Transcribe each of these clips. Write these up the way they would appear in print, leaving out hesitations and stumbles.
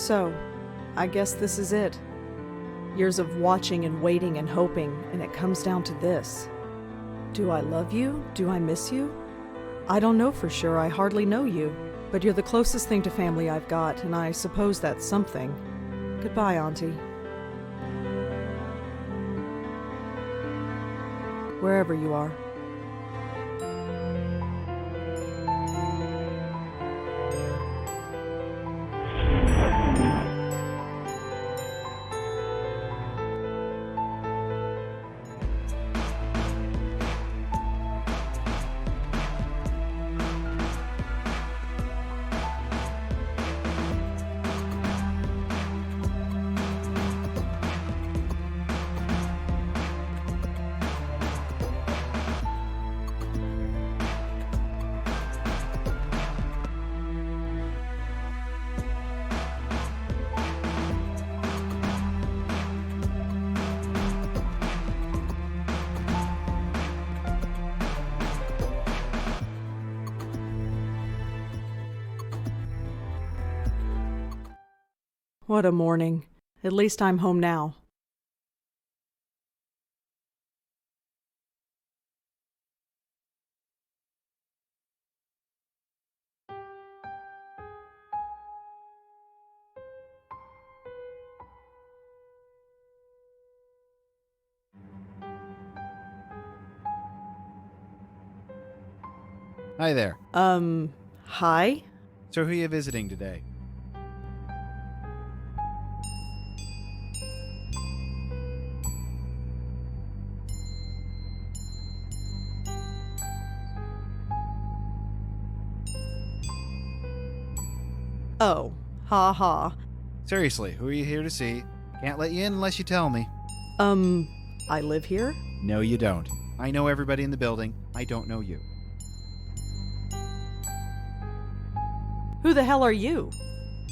So, I guess this is it. Years of watching and waiting and hoping, and it comes down to this. Do I love you? Do I miss you? I don't know for sure, I hardly know you. But you're the closest thing to family I've got, and I suppose that's something. Goodbye, Auntie. Wherever you are. What a morning. At least I'm home now. Hi there. Hi? So who are you visiting today? Oh, ha ha. Seriously, who are you here to see? Can't let you in unless you tell me. I live here? No, you don't. I know everybody in the building. I don't know you. Who the hell are you?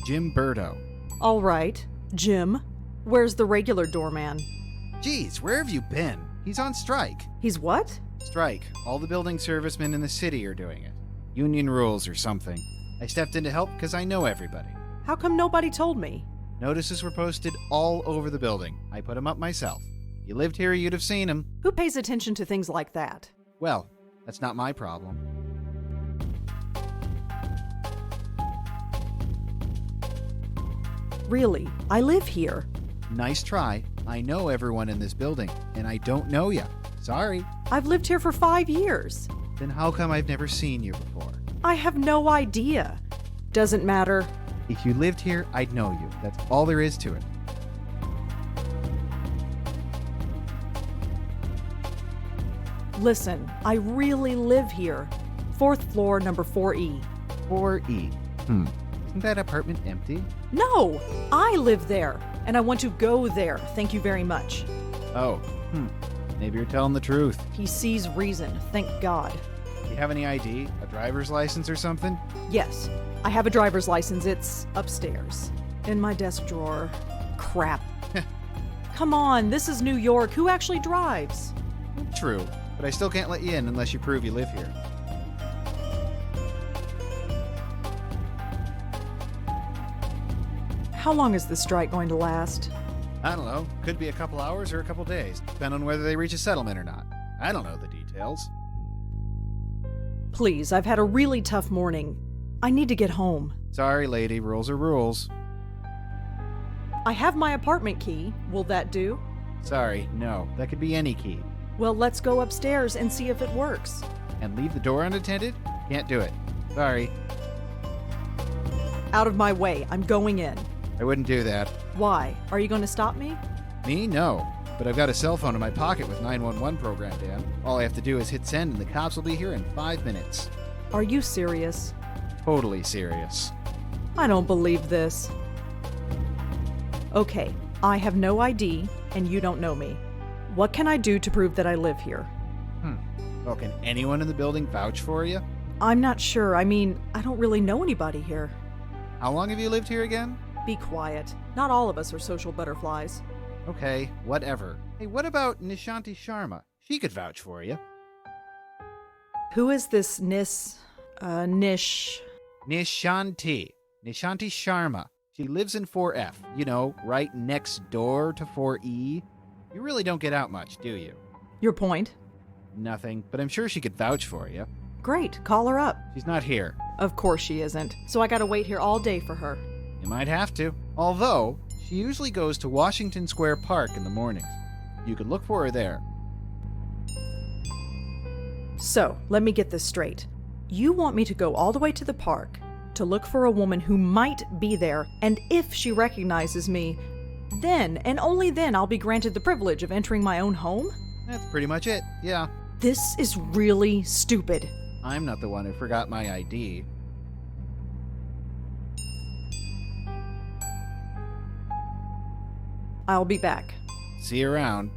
Jim Burdo. All right, Jim. Where's the regular doorman? Geez, where have you been? He's on strike. He's what? Strike. All the building servicemen in the city are doing it. Union rules or something. I stepped in to help because I know everybody. How come nobody told me? Notices were posted all over the building. I put them up myself. If you lived here, you'd have seen them. Who pays attention to things like that? Well, that's not my problem. Really, I live here. Nice try. I know everyone in this building, and I don't know you. Sorry. I've lived here for 5 years. Then how come I've never seen you before? I have no idea. Doesn't matter. If you lived here, I'd know you. That's all there is to it. Listen, I really live here. 4th floor, number 4E. 4E. Isn't that apartment empty? No, I live there, and I want to go there. Thank you very much. Oh, maybe you're telling the truth. He sees reason, thank God. Do you have any ID? A driver's license or something? Yes, I have a driver's license. It's upstairs, in my desk drawer. Crap. Come on, this is New York. Who actually drives? True, but I still can't let you in unless you prove you live here. How long is this strike going to last? I don't know. Could be a couple hours or a couple days, depending on whether they reach a settlement or not. I don't know the details. Please, I've had a really tough morning. I need to get home. Sorry, lady. Rules are rules. I have my apartment key. Will that do? Sorry, no. That could be any key. Well, let's go upstairs and see if it works. And leave the door unattended? Can't do it. Sorry. Out of my way. I'm going in. I wouldn't do that. Why? Are you going to stop me? Me? No. But I've got a cell phone in my pocket with 911 programmed in. All I have to do is hit send and the cops will be here in 5 minutes. Are you serious? Totally serious. I don't believe this. Okay, I have no ID, and you don't know me. What can I do to prove that I live here? Well, can anyone in the building vouch for you? I'm not sure. I mean, I don't really know anybody here. How long have you lived here again? Be quiet. Not all of us are social butterflies. Okay, whatever. Hey, what about Nishanti Sharma? She could vouch for you. Who is this Nish? Nishanti Sharma. She lives in 4F, you know, right next door to 4E. You really don't get out much, do you? Your point? Nothing, but I'm sure she could vouch for you. Great, call her up. She's not here. Of course she isn't. So I gotta wait here all day for her. You might have to. Although, she usually goes to Washington Square Park in the mornings. You could look for her there. So, let me get this straight. You want me to go all the way to the park to look for a woman who might be there, and if she recognizes me, then, and only then, I'll be granted the privilege of entering my own home? That's pretty much it, yeah. This is really stupid. I'm not the one who forgot my ID. I'll be back. See you around.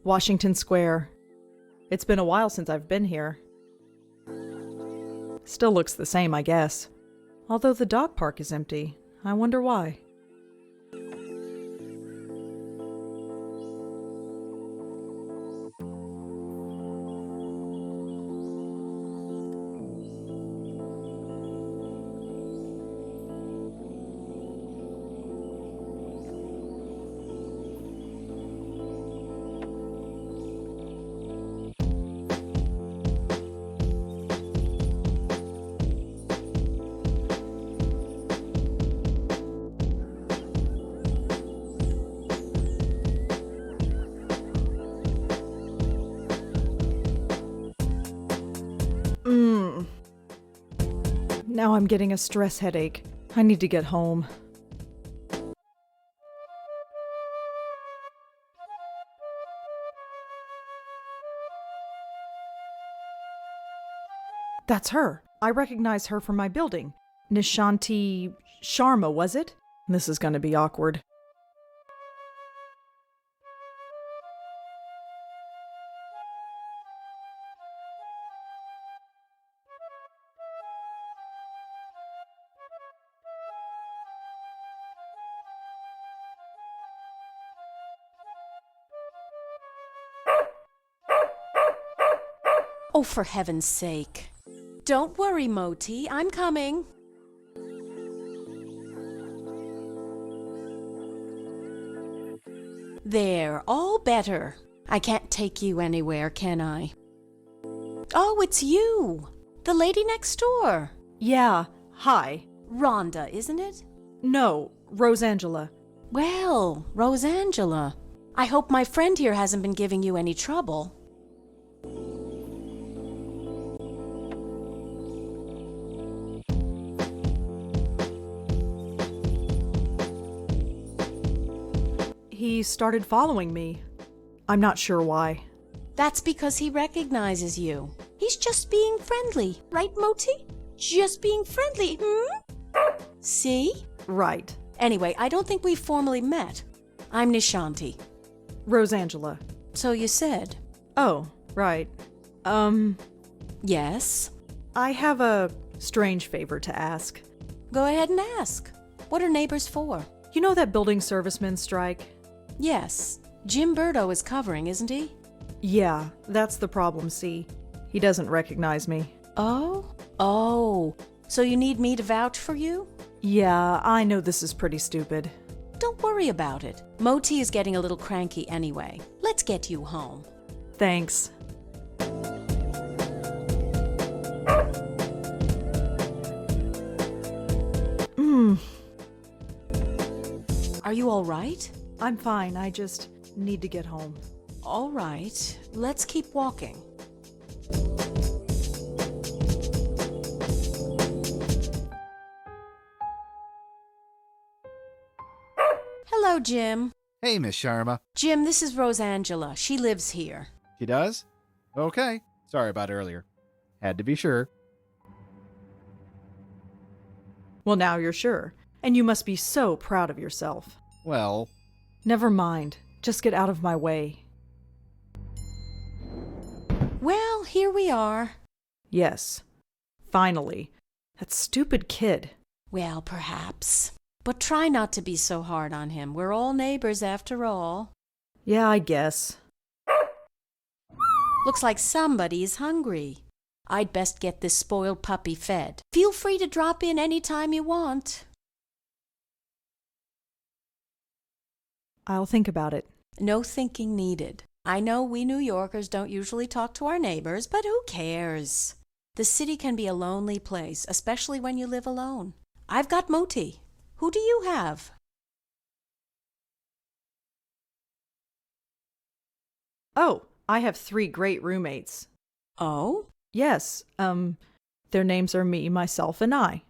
Washington Square. It's been a while since I've been here. Still looks the same, I guess. Although the dog park is empty. I wonder why. Now I'm getting a stress headache. I need to get home. That's her. I recognize her from my building. Nishanti Sharma, was it? This is gonna be awkward. Oh, for heaven's sake. Don't worry, Moti. I'm coming. There, all better. I can't take you anywhere, can I? Oh, it's you. The lady next door. Yeah, hi. Rhonda, isn't it? No, Rosangela. Well, Rosangela. I hope my friend here hasn't been giving you any trouble. He started following me. I'm not sure why. That's because he recognizes you. He's just being friendly, right, Moti? Just being friendly, See? Right. Anyway, I don't think we've formally met. I'm Nishanti. Rosangela. So you said? Oh, right. Yes? I have a Strange favor to ask. Go ahead and ask. What are neighbors for? You know that building servicemen strike? Yes. Jim Burdo is covering, isn't he? Yeah, that's the problem, see. He doesn't recognize me. Oh? Oh. So you need me to vouch for you? Yeah, I know this is pretty stupid. Don't worry about it. Moti is getting a little cranky anyway. Let's get you home. Thanks. Are you all right? I'm fine, I just need to get home. All right. Let's keep walking. Hello, Jim. Hey, Miss Sharma. Jim, this is Rosangela. She lives here. She does? Okay. Sorry about earlier. Had to be sure. Well, now you're sure. And you must be so proud of yourself. Well, Never mind. Just get out of my way. Well, here we are. Yes. Finally. That stupid kid. Well, perhaps. But try not to be so hard on him. We're all neighbors after all. Yeah, I guess. Looks like somebody's hungry. I'd best get this spoiled puppy fed. Feel free to drop in any time you want. I'll think about it. No thinking needed. I know we New Yorkers don't usually talk to our neighbors, but who cares? The city can be a lonely place, especially when you live alone. I've got Moti. Who do you have? Oh, I have 3 great roommates. Oh? Yes, their names are me, myself, and I.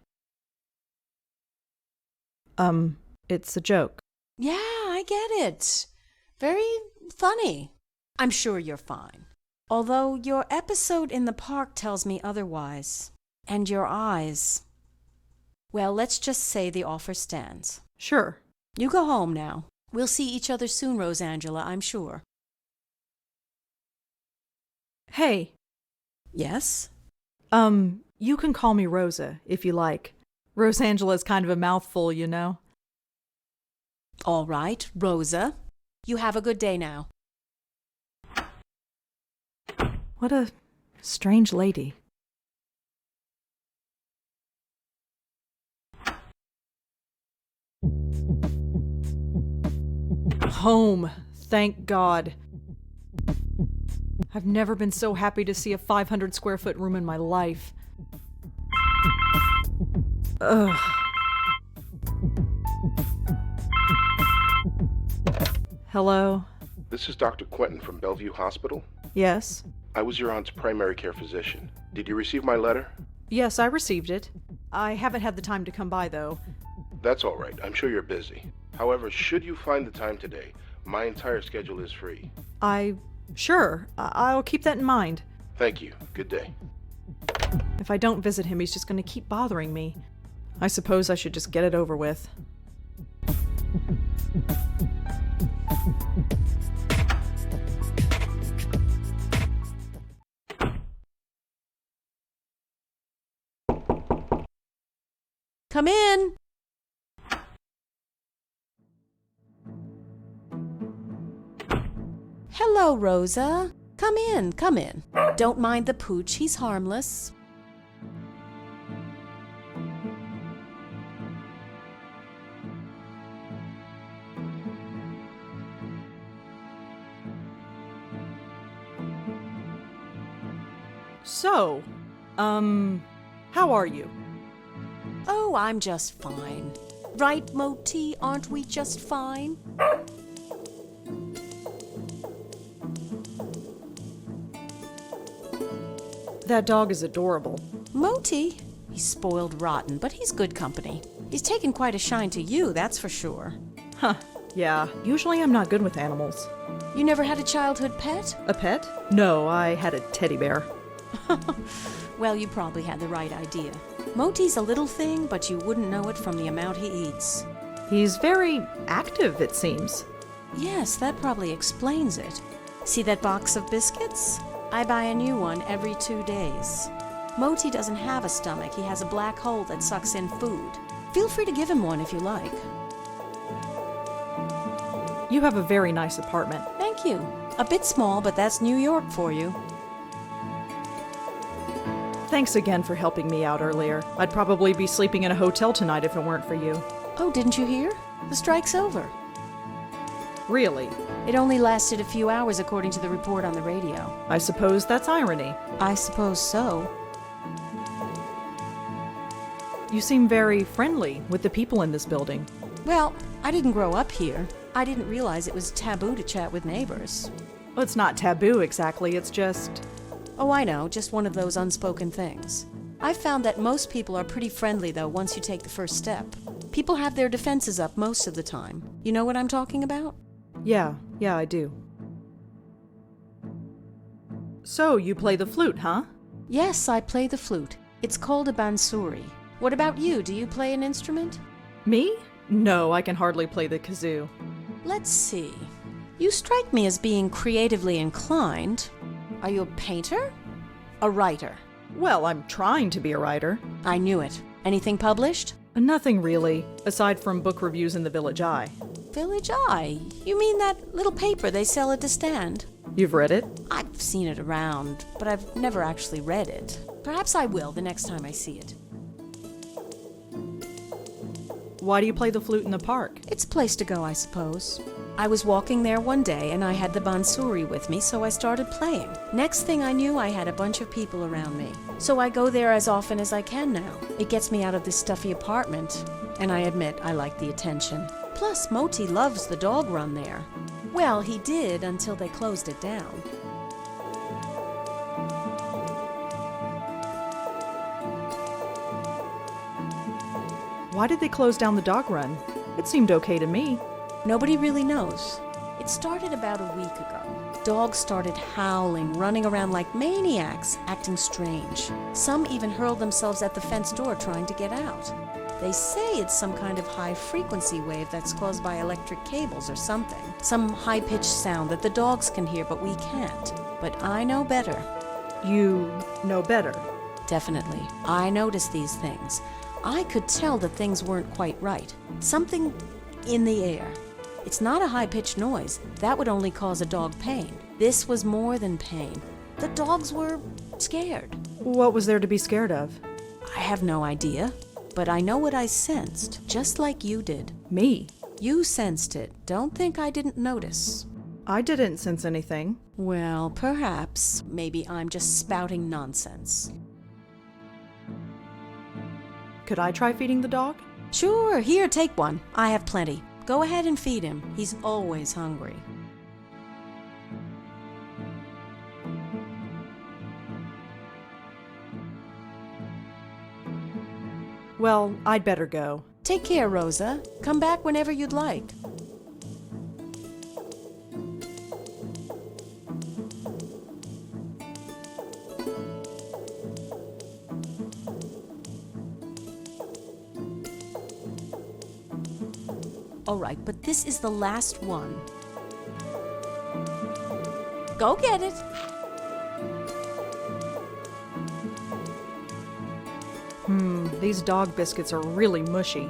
It's a joke. Yeah, I get it. Very funny. I'm sure you're fine. Although your episode in the park tells me otherwise. And your eyes. Well, let's just say the offer stands. Sure. You go home now. We'll see each other soon, Rosangela, I'm sure. Hey. Yes? You can call me Rosa, if you like. Rosangela's kind of a mouthful, you know. All right, Rosa. You have a good day now. What a strange lady. Home, thank God. I've never been so happy to see a 500 square foot room in my life. Ugh. Hello? This is Dr. Quentin from Bellevue Hospital. Yes? I was your aunt's primary care physician. Did you receive my letter? Yes, I received it. I haven't had the time to come by, though. That's all right. I'm sure you're busy. However, should you find the time today, my entire schedule is free. Sure. I'll keep that in mind. Thank you. Good day. If I don't visit him, he's just going to keep bothering me. I suppose I should just get it over with. Come in. Hello, Rosa. Come in, come in. Don't mind the pooch, he's harmless. So, how are you? Oh, I'm just fine. Right, Moti? Aren't we just fine? That dog is adorable. Moti? He's spoiled rotten, but he's good company. He's taken quite a shine to you, that's for sure. Huh, yeah. Usually I'm not good with animals. You never had a childhood pet? A pet? No, I had a teddy bear. Well, you probably had the right idea. Moti's a little thing, but you wouldn't know it from the amount he eats. He's very active, it seems. Yes, that probably explains it. See that box of biscuits? I buy a new one every 2 days. Moti doesn't have a stomach. He has a black hole that sucks in food. Feel free to give him one if you like. You have a very nice apartment. Thank you. A bit small, but that's New York for you. Thanks again for helping me out earlier. I'd probably be sleeping in a hotel tonight if it weren't for you. Oh, didn't you hear? The strike's over. Really? It only lasted a few hours according to the report on the radio. I suppose that's irony. I suppose so. You seem very friendly with the people in this building. Well, I didn't grow up here. I didn't realize it was taboo to chat with neighbors. Well, it's not taboo exactly, it's just... Oh, I know, just one of those unspoken things. I've found that most people are pretty friendly, though, once you take the first step. People have their defenses up most of the time. You know what I'm talking about? Yeah, I do. So, you play the flute, huh? Yes, I play the flute. It's called a bansuri. What about you? Do you play an instrument? Me? No, I can hardly play the kazoo. Let's see. You strike me as being creatively inclined. Are you a painter? A writer? Well, I'm trying to be a writer. I knew it. Anything published? Nothing really, aside from book reviews in the Village Eye. Village Eye? You mean that little paper they sell at the stand? You've read it? I've seen it around, but I've never actually read it. Perhaps I will the next time I see it. Why do you play the flute in the park? It's a place to go, I suppose. I was walking there one day and I had the bansuri with me, so I started playing. Next thing I knew, I had a bunch of people around me. So I go there as often as I can now. It gets me out of this stuffy apartment, and I admit I like the attention. Plus, Moti loves the dog run there. Well, he did until they closed it down. Why did they close down the dog run? It seemed okay to me. Nobody really knows. It started about a week ago. Dogs started howling, running around like maniacs, acting strange. Some even hurled themselves at the fence door trying to get out. They say it's some kind of high-frequency wave that's caused by electric cables or something. Some high-pitched sound that the dogs can hear, but we can't. But I know better. You know better. Definitely. I noticed these things. I could tell that things weren't quite right. Something in the air. It's not a high-pitched noise. That would only cause a dog pain. This was more than pain. The dogs were scared. What was there to be scared of? I have no idea, but I know what I sensed, just like you did. Me? You sensed it. Don't think I didn't notice. I didn't sense anything. Well, perhaps. Maybe I'm just spouting nonsense. Could I try feeding the dog? Sure, here, take one. I have plenty. Go ahead and feed him. He's always hungry. Well, I'd better go. Take care, Rosa. Come back whenever you'd like. All right, but this is the last one. Go get it. These dog biscuits are really mushy.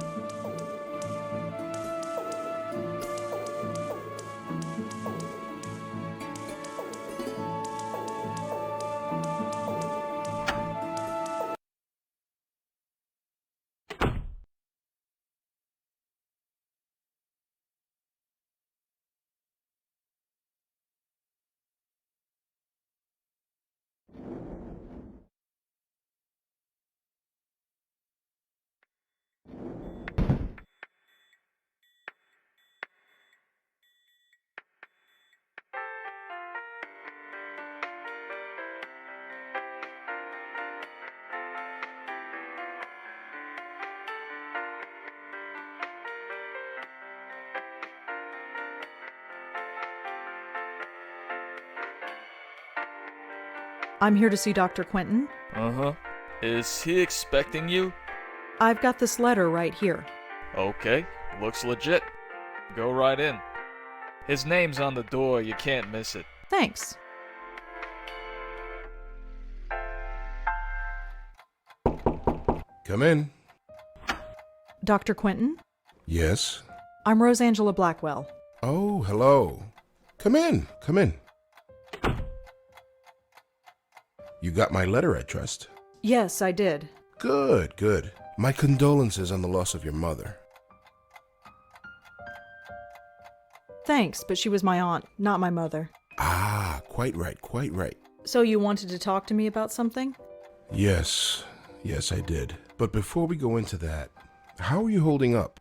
I'm here to see Dr. Quentin. Uh-huh. Is he expecting you? I've got this letter right here. Okay, looks legit. Go right in. His name's on the door, you can't miss it. Thanks. Come in. Dr. Quentin? Yes? I'm Rosangela Blackwell. Oh, hello. Come in. Come in. You got my letter, I trust? Yes, I did. Good, good. My condolences on the loss of your mother. Thanks, but she was my aunt, not my mother. Ah, quite right, quite right. So you wanted to talk to me about something? Yes, I did. But before we go into that, how are you holding up?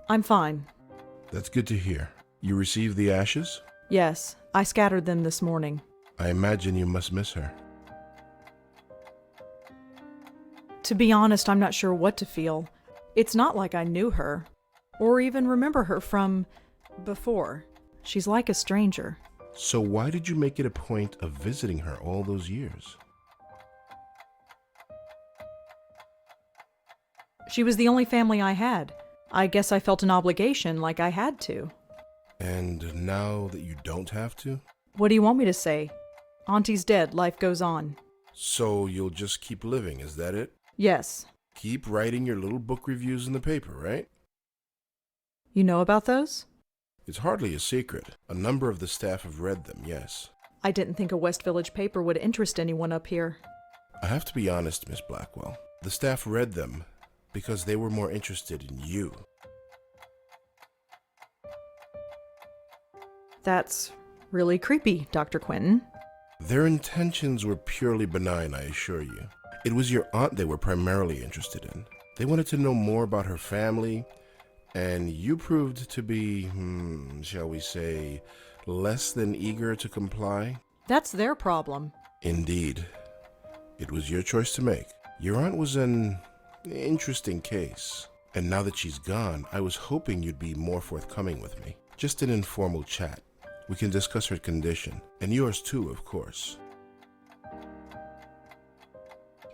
I'm fine. That's good to hear. You received the ashes? Yes, I scattered them this morning. I imagine you must miss her. To be honest, I'm not sure what to feel. It's not like I knew her, or even remember her from before. She's like a stranger. So why did you make it a point of visiting her all those years? She was the only family I had. I guess I felt an obligation, like I had to. And now that you don't have to? What do you want me to say? Auntie's dead, life goes on. So you'll just keep living, is that it? Yes. Keep writing your little book reviews in the paper, right? You know about those? It's hardly a secret. A number of the staff have read them, yes. I didn't think a West Village paper would interest anyone up here. I have to be honest, Miss Blackwell. The staff read them because they were more interested in you. That's really creepy, Dr. Quentin. Their intentions were purely benign, I assure you. It was your aunt they were primarily interested in. They wanted to know more about her family, and you proved to be, shall we say, less than eager to comply? That's their problem. Indeed. It was your choice to make. Your aunt was an interesting case. And now that she's gone, I was hoping you'd be more forthcoming with me. Just an informal chat. We can discuss her condition, and yours too, of course.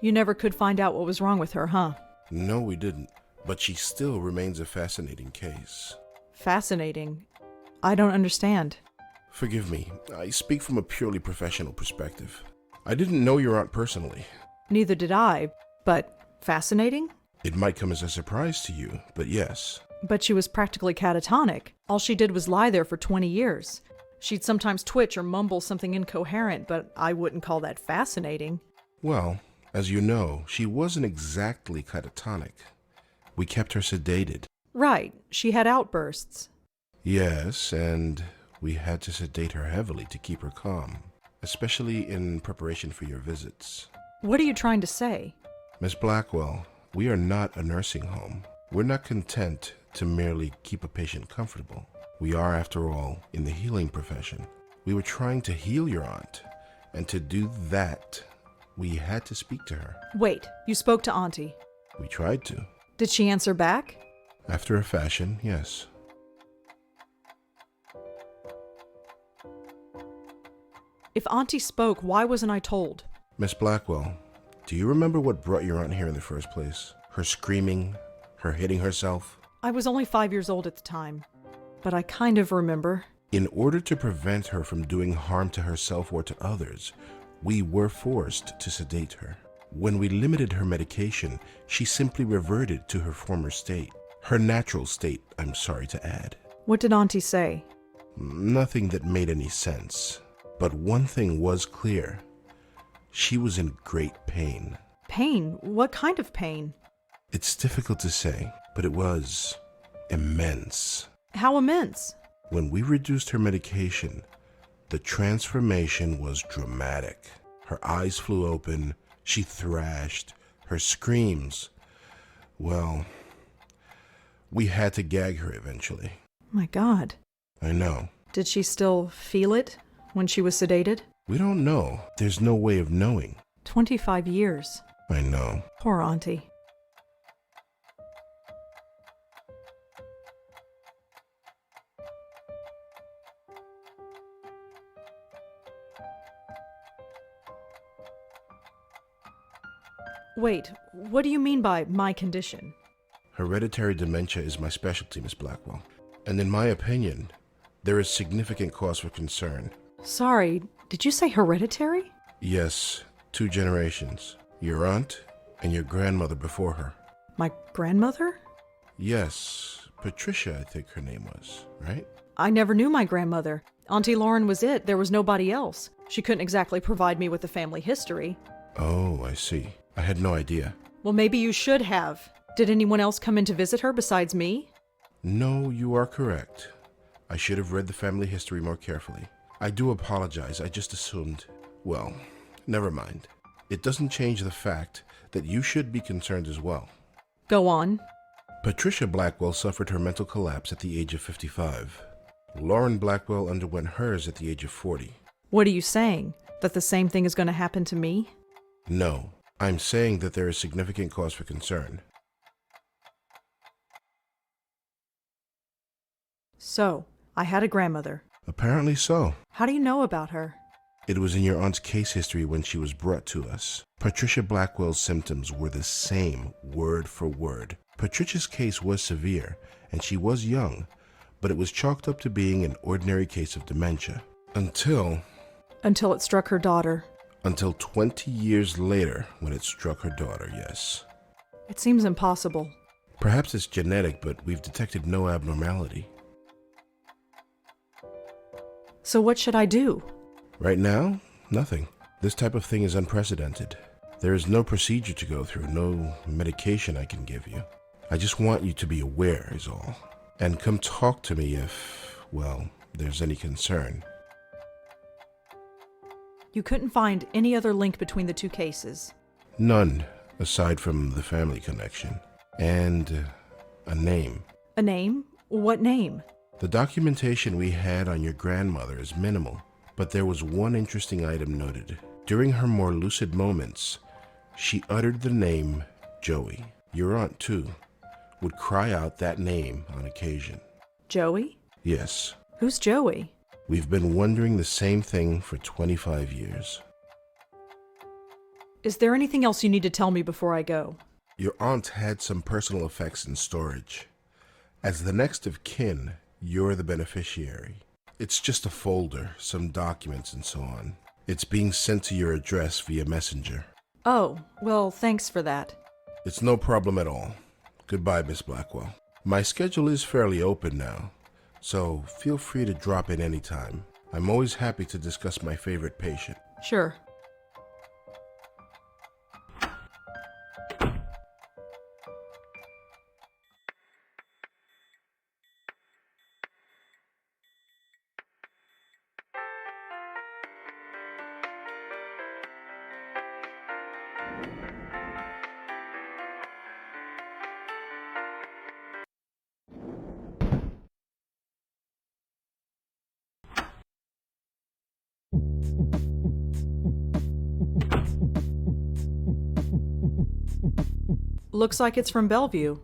You never could find out what was wrong with her, huh? No, we didn't. But she still remains a fascinating case. Fascinating. I don't understand. Forgive me, I speak from a purely professional perspective. I didn't know your aunt personally. Neither did I, but fascinating? It might come as a surprise to you, but yes. But she was practically catatonic. All she did was lie there for 20 years. She'd sometimes twitch or mumble something incoherent, but I wouldn't call that fascinating. Well, as you know, she wasn't exactly catatonic. We kept her sedated. Right, she had outbursts. Yes, and we had to sedate her heavily to keep her calm, especially in preparation for your visits. What are you trying to say? Miss Blackwell, we are not a nursing home. We're not content to merely keep a patient comfortable. We are, after all, in the healing profession. We were trying to heal your aunt, and to do that, we had to speak to her. Wait, you spoke to Auntie. We tried to. Did she answer back? After a fashion, yes. If Auntie spoke, why wasn't I told? Miss Blackwell, do you remember what brought your aunt here in the first place? Her screaming, her hitting herself? I was only 5 years old at the time, but I kind of remember. In order to prevent her from doing harm to herself or to others, we were forced to sedate her. When we limited her medication, she simply reverted to her former state. Her natural state, I'm sorry to add. What did Auntie say? Nothing that made any sense. But one thing was clear. She was in great pain. Pain? What kind of pain? It's difficult to say, but it was immense. How immense? When we reduced her medication, the transformation was dramatic. Her eyes flew open, she thrashed, her screams. Well, we had to gag her eventually. My God. I know. Did she still feel it when she was sedated? We don't know. There's no way of knowing. 25 years. I know. Poor Auntie. Wait, what do you mean by my condition? Hereditary dementia is my specialty, Miss Blackwell. And in my opinion, there is significant cause for concern. Sorry, did you say hereditary? Yes, 2 generations. Your aunt and your grandmother before her. My grandmother? Yes, Patricia, I think her name was, right? I never knew my grandmother. Auntie Lauren was it. There was nobody else. She couldn't exactly provide me with a family history. Oh, I see. I had no idea. Well, maybe you should have. Did anyone else come in to visit her besides me? No, you are correct. I should have read the family history more carefully. I do apologize. I just assumed. Well, never mind. It doesn't change the fact that you should be concerned as well. Go on. Patricia Blackwell suffered her mental collapse at the age of 55. Lauren Blackwell underwent hers at the age of 40. What are you saying? That the same thing is going to happen to me? No, I'm saying that there is significant cause for concern. So, I had a grandmother. Apparently so. How do you know about her? It was in your aunt's case history when she was brought to us. Patricia Blackwell's symptoms were the same, word for word. Patricia's case was severe, and she was young, but it was chalked up to being an ordinary case of dementia. Until Until it struck her daughter. Until 20 years later, when it struck her daughter, yes. It seems impossible. Perhaps it's genetic, but we've detected no abnormality. So what should I do? Right now, nothing. This type of thing is unprecedented. There is no procedure to go through, no medication I can give you. I just want you to be aware, is all. And come talk to me if, well, there's any concern. You couldn't find any other link between the two cases. None, aside from the family connection. And a name. A name? What name? The documentation we had on your grandmother is minimal, but there was one interesting item noted. During her more lucid moments, she uttered the name Joey. Your aunt, too, would cry out that name on occasion. Joey? Yes. Who's Joey? We've been wondering the same thing for 25 years. Is there anything else you need to tell me before I go? Your aunt had some personal effects in storage. As the next of kin, you're the beneficiary. It's just a folder, some documents and so on. It's being sent to your address via messenger. Oh, well, thanks for that. It's no problem at all. Goodbye, Miss Blackwell. My schedule is fairly open now, so feel free to drop in anytime. I'm always happy to discuss my favorite patient. Sure. Looks like it's from Bellevue.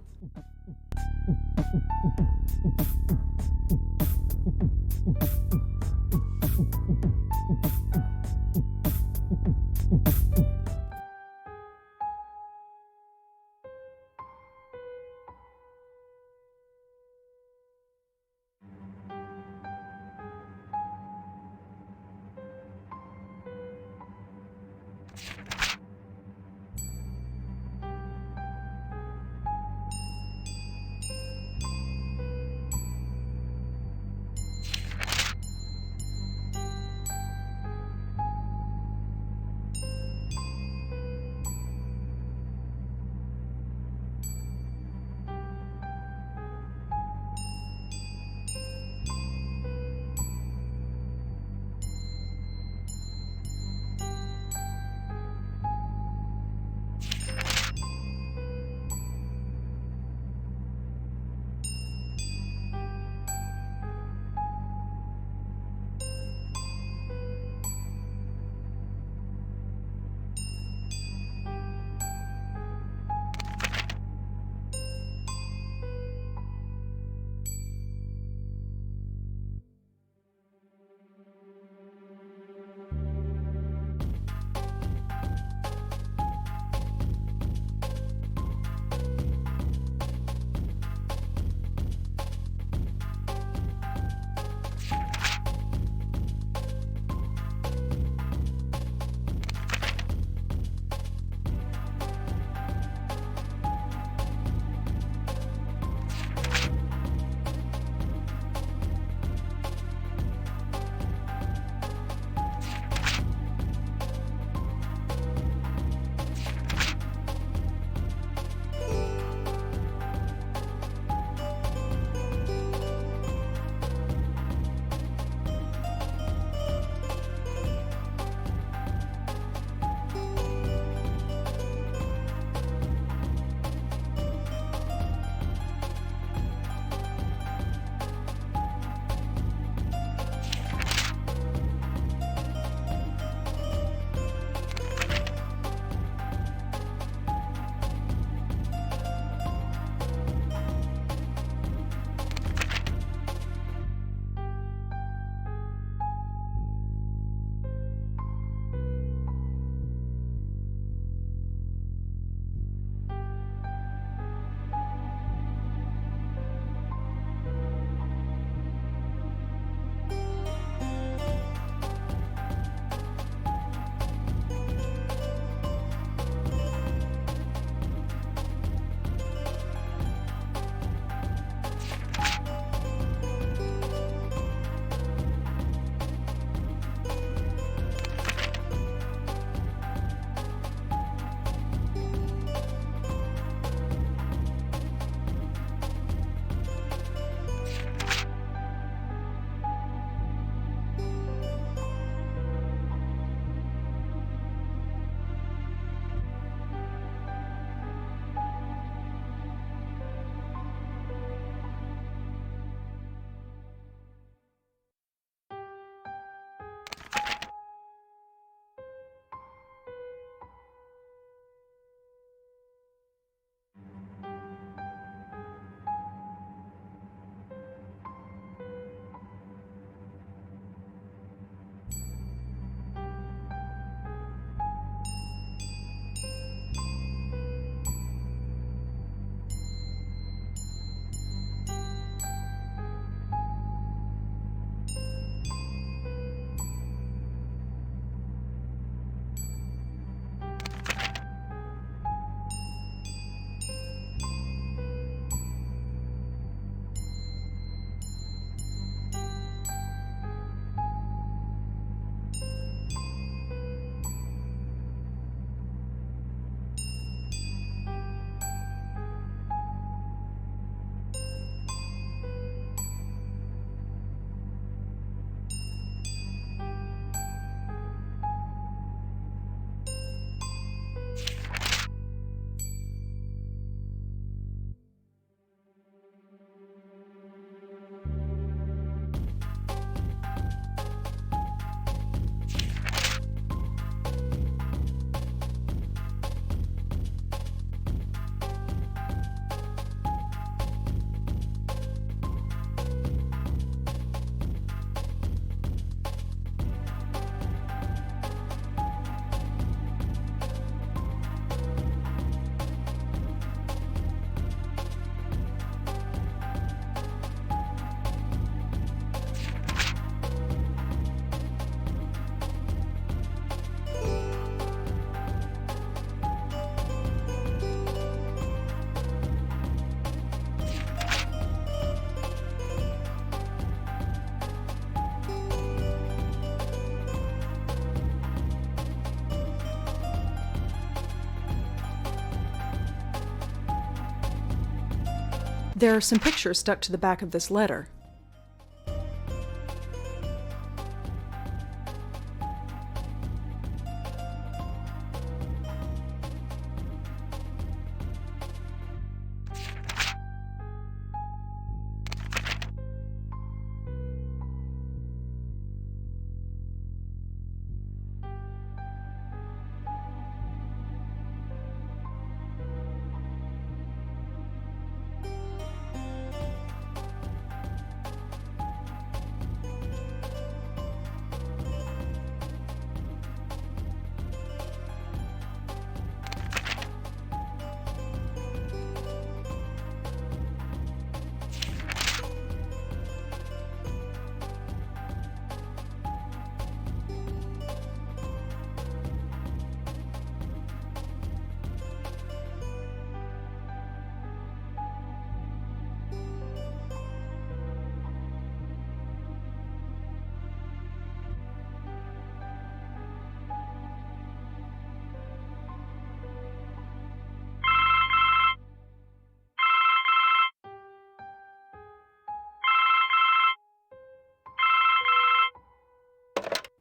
There are some pictures stuck to the back of this letter.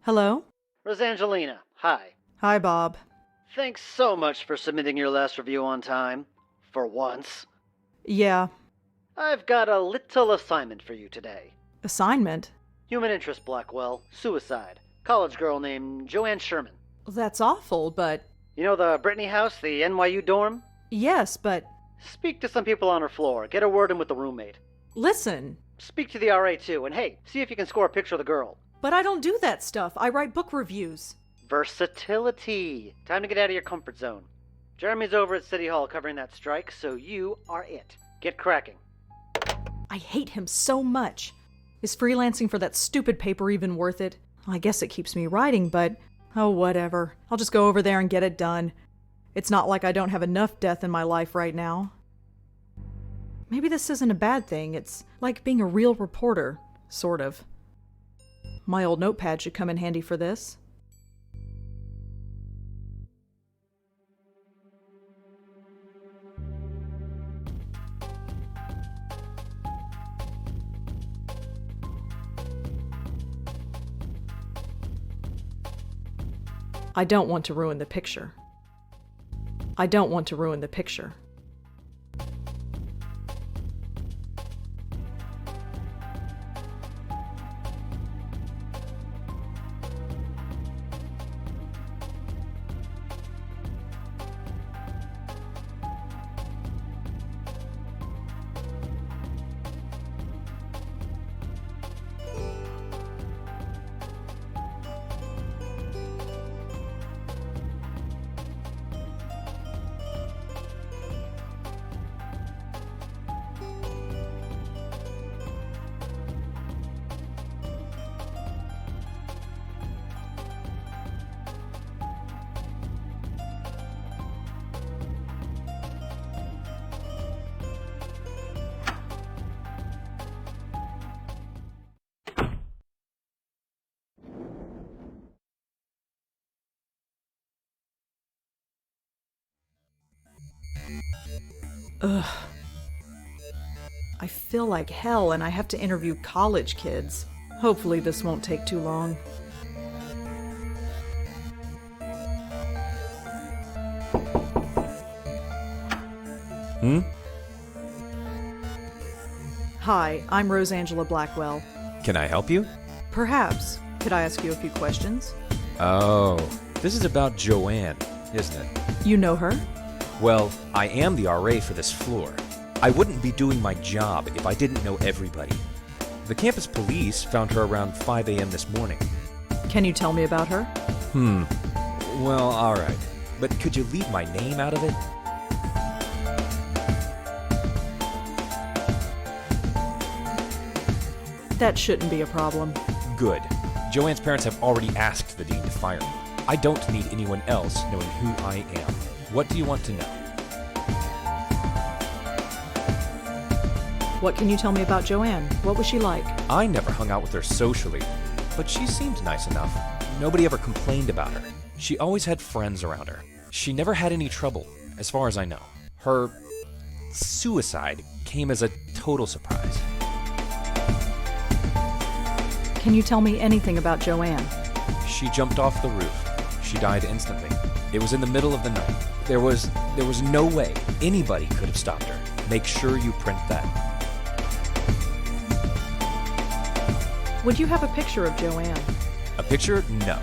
Hello? Rosangelina, hi. Hi, Bob. Thanks so much for submitting your last review on time. For once. Yeah. I've got a little assignment for you today. Assignment? Human interest, Blackwell. Suicide. College girl named Joanne Sherman. That's awful, but... You know the Brittany house, the NYU dorm? Yes, but... Speak to some people on her floor. Get a word in with the roommate. Listen. Speak to the RA too, and hey, see if you can score a picture of the girl. But I don't do that stuff. I write book reviews. Versatility. Time to get out of your comfort zone. Jeremy's over at City Hall covering that strike, so you are it. Get cracking. I hate him so much. Is freelancing for that stupid paper even worth it? I guess it keeps me writing, but... oh, whatever. I'll just go over there and get it done. It's not like I don't have enough death in my life right now. Maybe this isn't a bad thing. It's like being a real reporter. Sort of. My old notepad should come in handy for this. I don't want to ruin the picture. I don't want to ruin the picture. Ugh. I feel like hell and I have to interview college kids. Hopefully this won't take too long. Hi, I'm Rosangela Blackwell. Can I help you? Perhaps. Could I ask you a few questions? Oh, this is about Joanne, isn't it? You know her? Well, I am the RA for this floor. I wouldn't be doing my job if I didn't know everybody. The campus police found her around 5 a.m. this morning. Can you tell me about her? Well, alright. But could you leave my name out of it? That shouldn't be a problem. Good. Joanne's parents have already asked the dean to fire me. I don't need anyone else knowing who I am. What do you want to know? What can you tell me about Joanne? What was she like? I never hung out with her socially, but she seemed nice enough. Nobody ever complained about her. She always had friends around her. She never had any trouble, as far as I know. Her suicide came as a total surprise. Can you tell me anything about Joanne? She jumped off the roof. She died instantly. It was in the middle of the night. There was no way anybody could have stopped her. Make sure you print that. Would you have a picture of Joanne? A picture? No.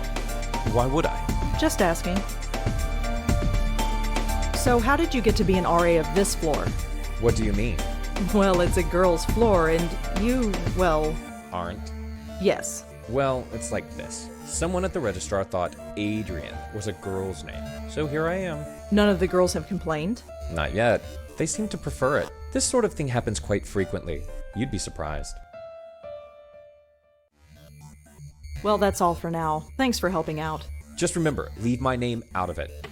Why would I? Just asking. So how did you get to be an RA of this floor? What do you mean? Well, it's a girl's floor, and you, well... Aren't? Yes. Well, it's like this. Someone at the registrar thought Adrian was a girl's name, so here I am. None of the girls have complained? Not yet. They seem to prefer it. This sort of thing happens quite frequently. You'd be surprised. Well, that's all for now. Thanks for helping out. Just remember, leave my name out of it.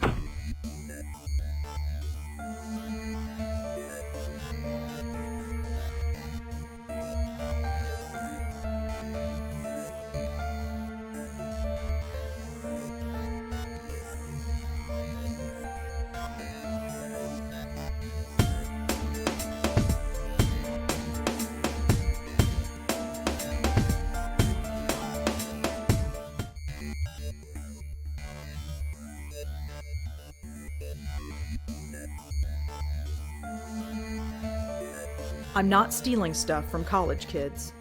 I'm not stealing stuff from college kids.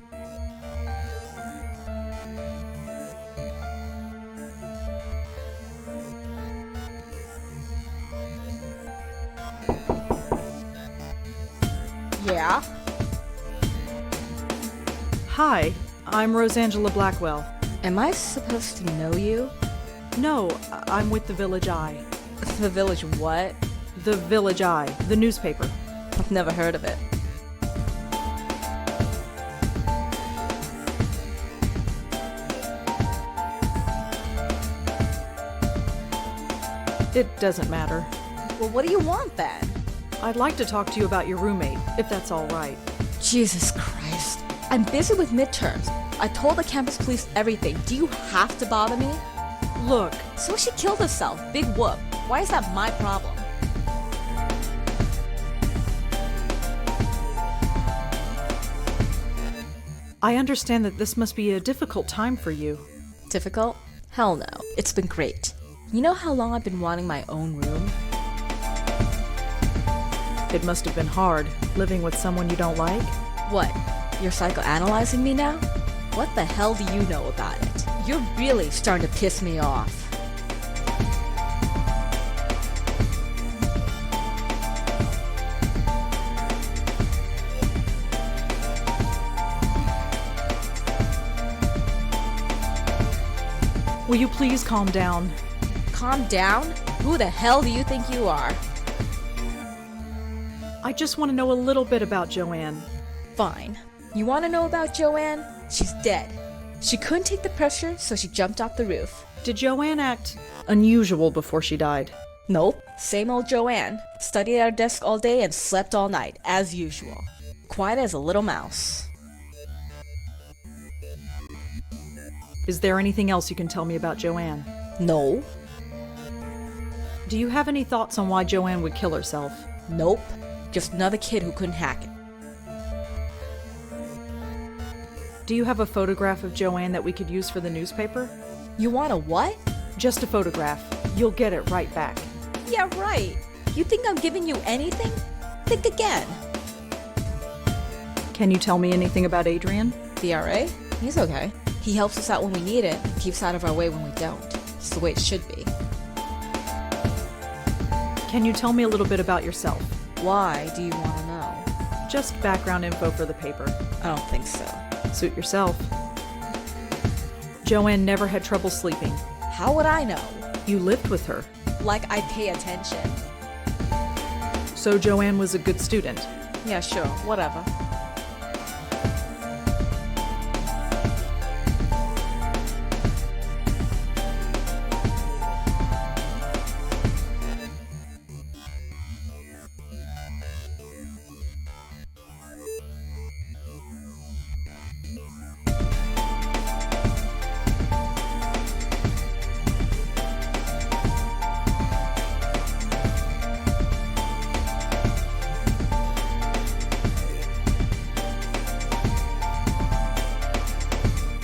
Yeah? Hi, I'm Rosangela Blackwell. Am I supposed to know you? No, I'm with the Village Eye. The Village what? The Village Eye, the newspaper. I've never heard of it. It doesn't matter. Well, what do you want then? I'd like to talk to you about your roommate, if that's all right. Jesus Christ. I'm busy with midterms. I told the campus police everything. Do you have to bother me? Look, So she killed herself. Big whoop. Why is that my problem? I understand that this must be a difficult time for you. Difficult? Hell no. It's been great. You know how long I've been wanting my own room? It must have been hard, living with someone you don't like. What? You're psychoanalyzing me now? What the hell do you know about it? You're really starting to piss me off. Will you please calm down? Calm down? Who the hell do you think you are? I just want to know a little bit about Joanne. Fine. You want to know about Joanne? She's dead. She couldn't take the pressure, so she jumped off the roof. Did Joanne act unusual before she died? Nope. Same old Joanne. Studied at her desk all day and slept all night, as usual. Quiet as a little mouse. Is there anything else you can tell me about Joanne? No. Do you have any thoughts on why Joanne would kill herself? Nope. Just another kid who couldn't hack it. Do you have a photograph of Joanne that we could use for the newspaper? You want a what? Just a photograph. You'll get it right back. Yeah, right. You think I'm giving you anything? Think again. Can you tell me anything about Adrian? The RA? He's okay. He helps us out when we need it, keeps out of our way when we don't. It's the way it should be. Can you tell me a little bit about yourself? Why do you want to know? Just background info for the paper. I don't think so. Suit yourself. Joanne never had trouble sleeping. How would I know? You lived with her. Like I pay attention. So Joanne was a good student. Yeah, sure. Whatever.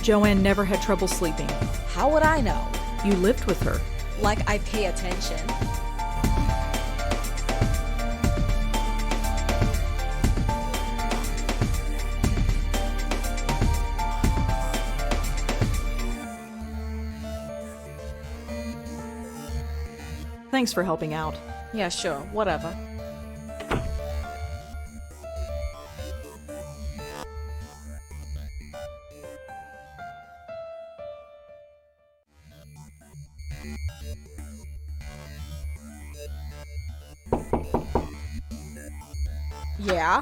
Joanne never had trouble sleeping. How would I know? You lived with her. Like I pay attention. Thanks for helping out. Yeah, sure, whatever. Yeah?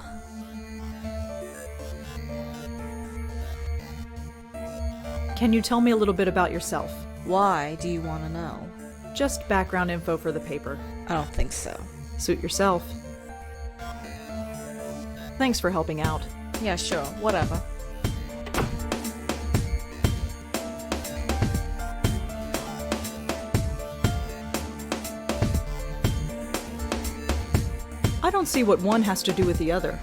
Can you tell me a little bit about yourself? Why do you want to know? Just background info for the paper. I don't think so. Suit yourself. Thanks for helping out. Yeah, sure, whatever. I don't see what one has to do with the other.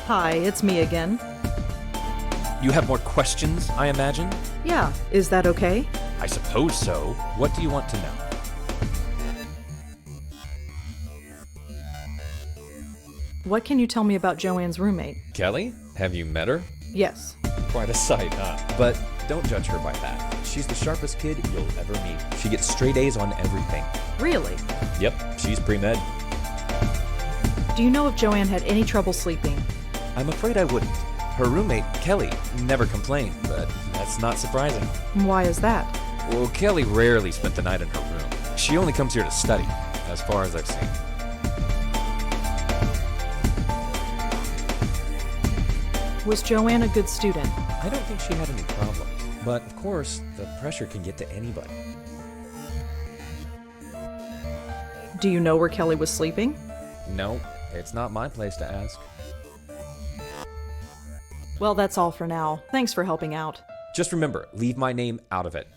Hi, it's me again. You have more questions, I imagine? Yeah, is that okay? I suppose so. What do you want to know? What can you tell me about Joanne's roommate? Kelly? Have you met her? Yes. Quite a sight, huh? But don't judge her by that. She's the sharpest kid you'll ever meet. She gets straight A's on everything. Really? Yep, she's pre-med. Do you know if Joanne had any trouble sleeping? I'm afraid I wouldn't. Her roommate, Kelly, never complained, but that's not surprising. Why is that? Well, Kelly rarely spent the night in her room. She only comes here to study, as far as I've seen. Was Joanne a good student? I don't think she had any problems. But, of course, the pressure can get to anybody. Do you know where Kelly was sleeping? No, it's not my place to ask. Well, that's all for now. Thanks for helping out. Just remember, leave my name out of it.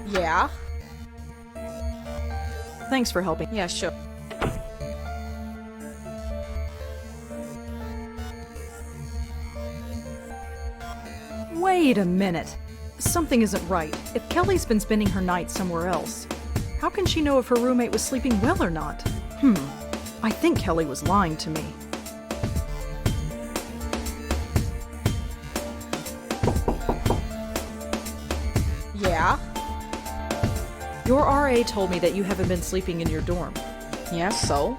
Yeah? Thanks for helping. Yeah, sure. Wait a minute. Something isn't right. If Kelly's been spending her night somewhere else, how can she know if her roommate was sleeping well or not? I think Kelly was lying to me. Yeah? Your RA told me that you haven't been sleeping in your dorm. Yeah, so?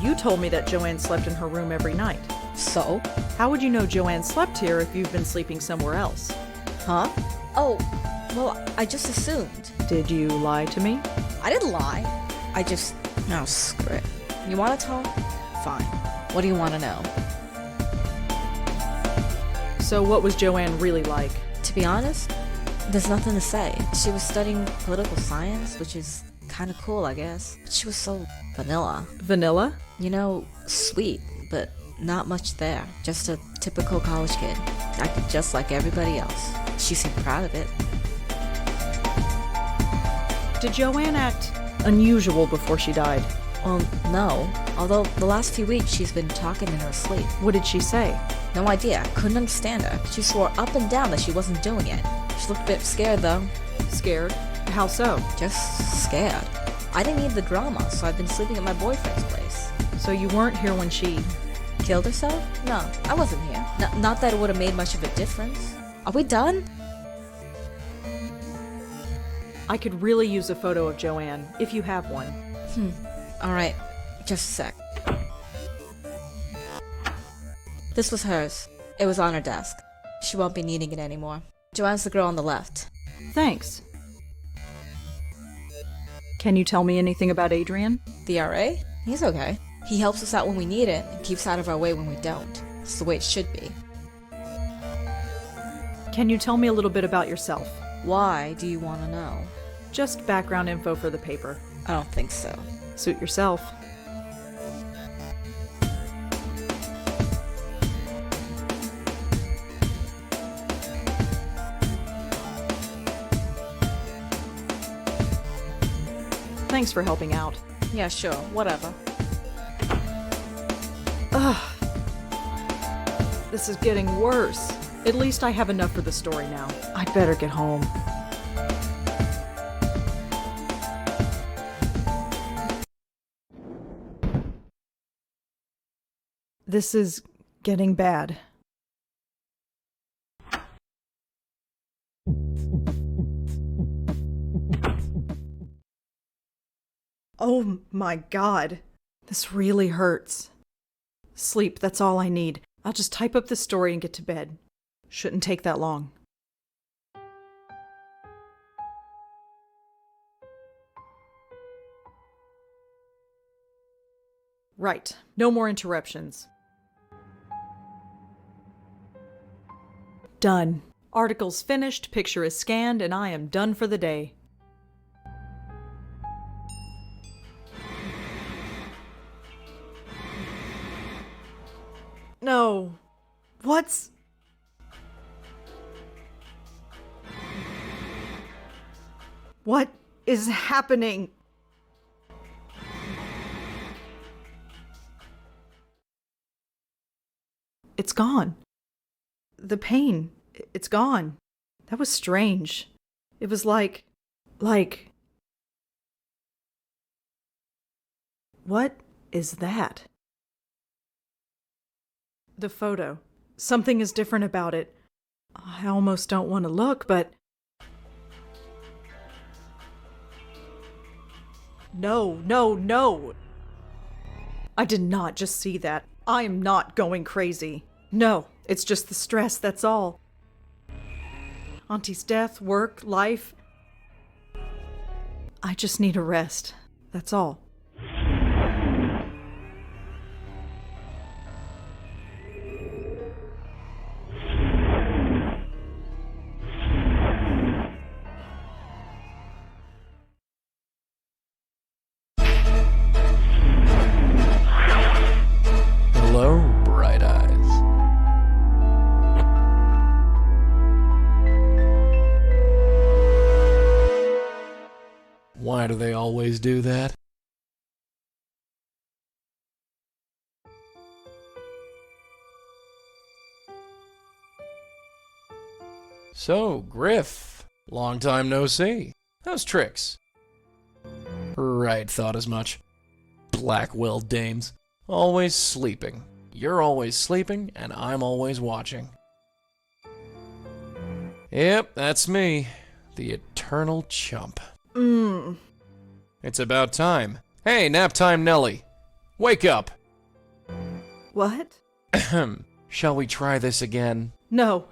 You told me that Joanne slept in her room every night. So? How would you know Joanne slept here if you've been sleeping somewhere else? Huh? Oh, well, I just assumed. Did you lie to me? I didn't lie. I just... No, screw it. You want to talk? Fine. What do you want to know? So what was Joanne really like? To be honest, there's nothing to say. She was studying political science, which is kind of cool, I guess. But she was so vanilla. Vanilla? You know, sweet, but not much there. Just a typical college kid. Acted just like everybody else. She seemed proud of it. Did Joanne act unusual before she died? Well, no. Although the last few weeks she's been talking in her sleep. What did she say? No idea. Couldn't understand her. She swore up and down that she wasn't doing it. She looked a bit scared, though. Scared? How so? Just scared. I didn't need the drama, so I've been sleeping at my boyfriend's place. So you weren't here when she... Killed herself? No, I wasn't here. Not that it would have made much of a difference. Are we done? I could really use a photo of Joanne, if you have one. Alright, just a sec. This was hers. It was on her desk. She won't be needing it anymore. Joanne's the girl on the left. Thanks. Can you tell me anything about Adrian? The RA? He's okay. He helps us out when we need it and keeps out of our way when we don't. It's the way it should be. Can you tell me a little bit about yourself? Why do you want to know? Just background info for the paper. I don't think so. Suit yourself. Thanks for helping out. Yeah, sure, whatever. Ugh. This is getting worse. At least I have enough for the story now. I'd better get home. This is getting bad. Oh my God. This really hurts. Sleep, that's all I need. I'll just type up the story and get to bed. Shouldn't take that long. Right. No more interruptions. Done. Article's finished, picture is scanned, and I am done for the day. No. What's... What is happening? It's gone. The pain, it's gone. That was strange. It was like... What is that? The photo. Something is different about it. I almost don't want to look, but... No, no, no! I did not just see that. I am not going crazy. No, it's just the stress, that's all. Auntie's death, work, life. I just need a rest. That's all. Hello, bright eyes. Why do they always do that? So, Griff, long time no see. How's tricks? Right, thought as much. Blackwell dames. Always sleeping. You're always sleeping, and I'm always watching. Yep, that's me. The eternal chump. It's about time. Hey, nap time Nelly. Wake up! What? Ahem. Shall we try this again? No.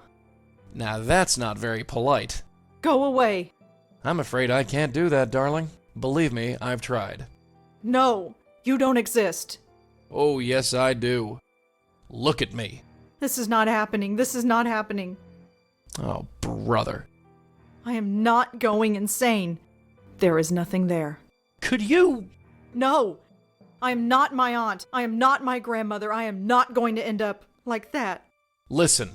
Now that's not very polite. Go away. I'm afraid I can't do that, darling. Believe me, I've tried. No, you don't exist. Oh, yes, I do. Look at me. This is not happening. This is not happening. Oh, brother. I am not going insane. There is nothing there. Could you? No. I am not my aunt. I am not my grandmother. I am not going to end up like that. Listen.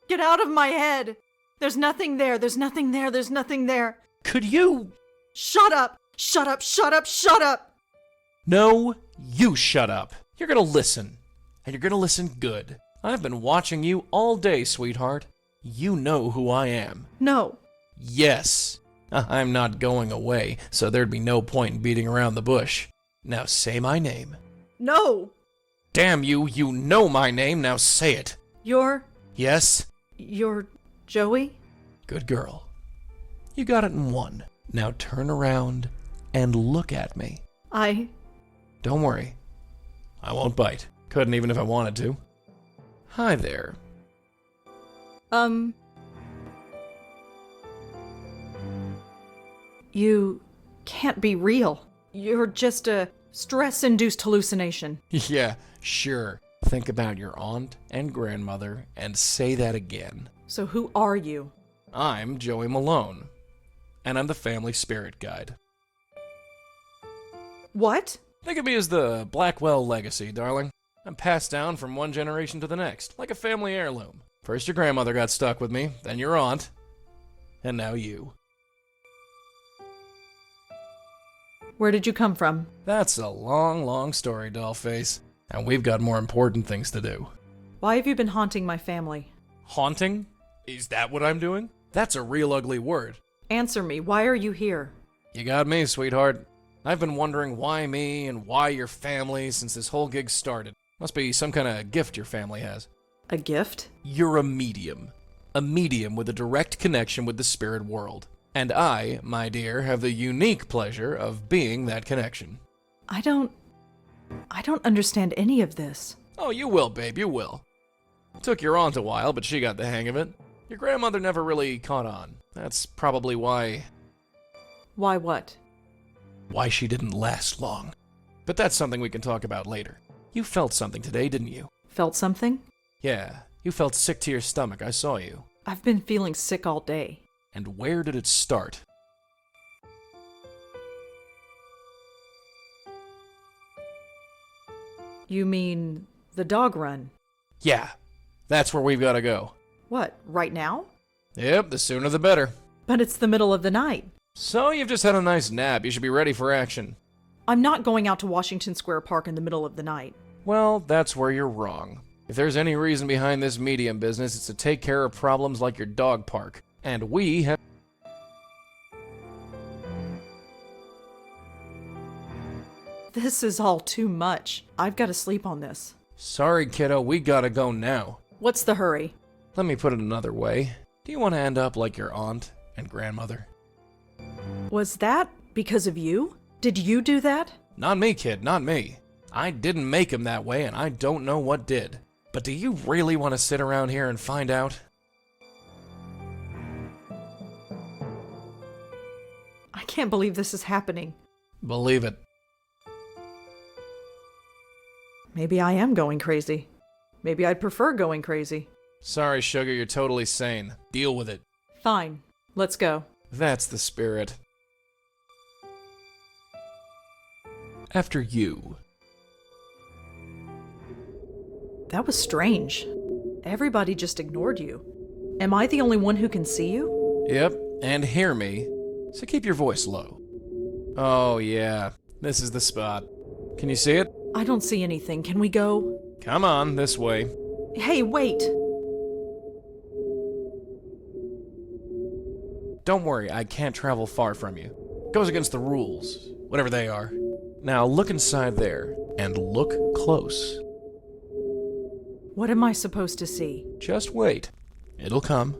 Get out of my head. There's nothing there. There's nothing there. There's nothing there. Could you? Shut up. Shut up. Shut up. Shut up. No, you shut up. You're gonna listen. And you're gonna listen good. I've been watching you all day, sweetheart. You know who I am. No. Yes. I'm not going away, so there'd be no point in beating around the bush. Now say my name. No. Damn you, you know my name, now say it. You're Yes? Joey? Good girl. You got it in one. Now turn around and look at me. Don't worry. I won't bite. Couldn't even if I wanted to. Hi there. You can't be real. You're just a stress-induced hallucination. Yeah, sure. Think about your aunt and grandmother and say that again. So who are you? I'm Joey Malone, and I'm the family spirit guide. What? Think of me as the Blackwell legacy, darling. I'm passed down from one generation to the next, like a family heirloom. First your grandmother got stuck with me, then your aunt, and now you. Where did you come from? That's a long, long story, dollface. And we've got more important things to do. Why have you been haunting my family? Haunting? Is that what I'm doing? That's a real ugly word. Answer me, why are you here? You got me, sweetheart. I've been wondering why me and why your family since this whole gig started. Must be some kind of gift your family has. A gift? You're a medium. A medium with a direct connection with the spirit world. And I, my dear, have the unique pleasure of being that connection. I don't understand any of this. Oh, you will, babe, you will. Took your aunt a while, but she got the hang of it. Your grandmother never really caught on. That's probably why... Why what? Why she didn't last long. But that's something we can talk about later. You felt something today, didn't you? Felt something? Yeah, you felt sick to your stomach, I saw you. I've been feeling sick all day. And where did it start? You mean the dog run? Yeah, that's where we've got to go. What, right now? Yep, the sooner the better. But it's the middle of the night. So you've just had a nice nap. You should be ready for action. I'm not going out to Washington Square Park in the middle of the night. Well, that's where you're wrong. If there's any reason behind this medium business, it's to take care of problems like your dog park. And we have... This is all too much. I've got to sleep on this. Sorry, kiddo, we gotta go now. What's the hurry? Let me put it another way. Do you want to end up like your aunt and grandmother? Was that because of you? Did you do that? Not me, kid, not me. I didn't make him that way, and I don't know what did. But do you really want to sit around here and find out? I can't believe this is happening. Believe it. Maybe I am going crazy. Maybe I'd prefer going crazy. Sorry, sugar, you're totally sane. Deal with it. Fine. Let's go. That's the spirit. After you. That was strange. Everybody just ignored you. Am I the only one who can see you? Yep, and hear me. So keep your voice low. Oh, yeah. This is the spot. Can you see it? I don't see anything. Can we go? Come on, this way. Hey, wait! Don't worry, I can't travel far from you. Goes against the rules, whatever they are. Now look inside there, and look close. What am I supposed to see? Just wait. It'll come.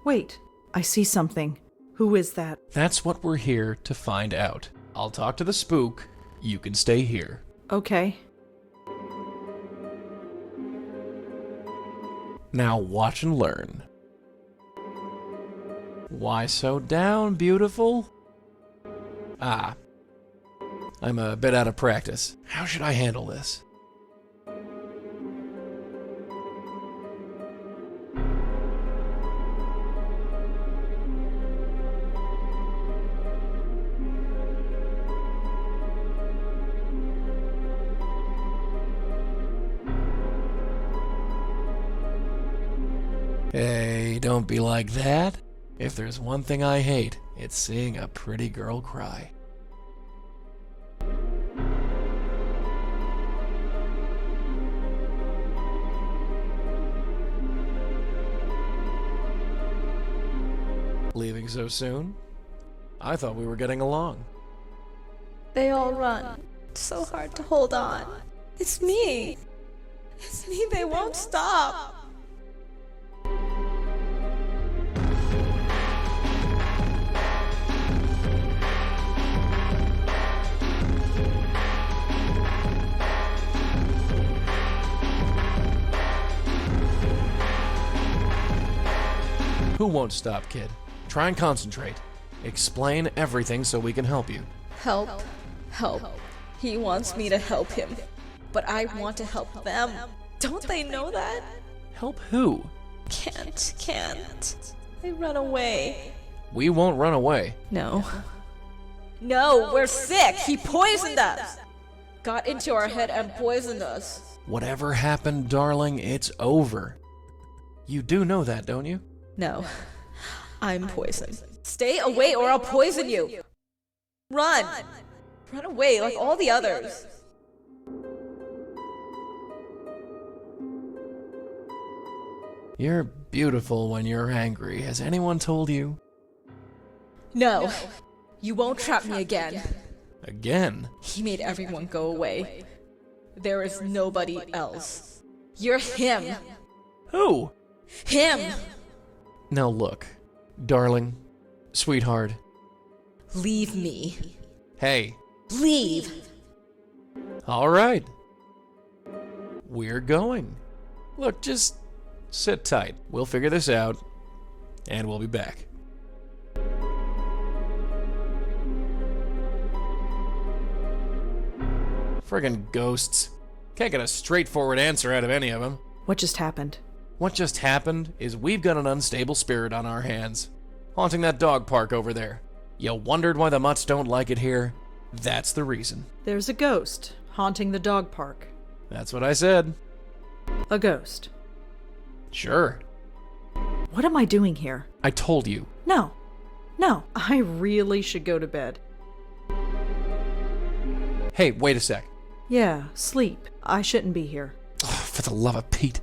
Wait, I see something. Who is that? That's what we're here to find out. I'll talk to the spook. You can stay here. Okay. Now watch and learn. Why so down, beautiful? Ah. I'm a bit out of practice. How should I handle this? Hey, don't be like that. If there's one thing I hate, it's seeing a pretty girl cry. Leaving so soon? I thought we were getting along. They all run. It's so hard to hold on. It's me. It's me. They won't stop. Who won't stop, kid? Try and concentrate. Explain everything so we can help you. Help. Help. He wants me to help him. But I want to help them. Don't they know that? Help who? Can't. They run away. We won't run away. No. No, we're sick. He poisoned us. Got into our head and poisoned us. Whatever happened, darling, it's over. You do know that, don't you? No. I'm poisoned. Stay away or I'll poison you. Run. Run away like all the others. You're beautiful when you're angry. Has anyone told you? No. You won't trap me again. Again? He made everyone go away. There is nobody else. You're him. Who? Him. Now look, darling, sweetheart. Leave me. Hey. Leave. All right. We're going. Look, just sit tight. We'll figure this out, and we'll be back. Friggin' ghosts. Can't get a straightforward answer out of any of them. What just happened? What just happened is we've got an unstable spirit on our hands, haunting that dog park over there. You wondered why the mutts don't like it here? That's the reason. There's a ghost haunting the dog park. That's what I said. A ghost. Sure. What am I doing here? I told you. No, I really should go to bed. Hey, wait a sec. Yeah, sleep. I shouldn't be here. Oh, for the love of Pete.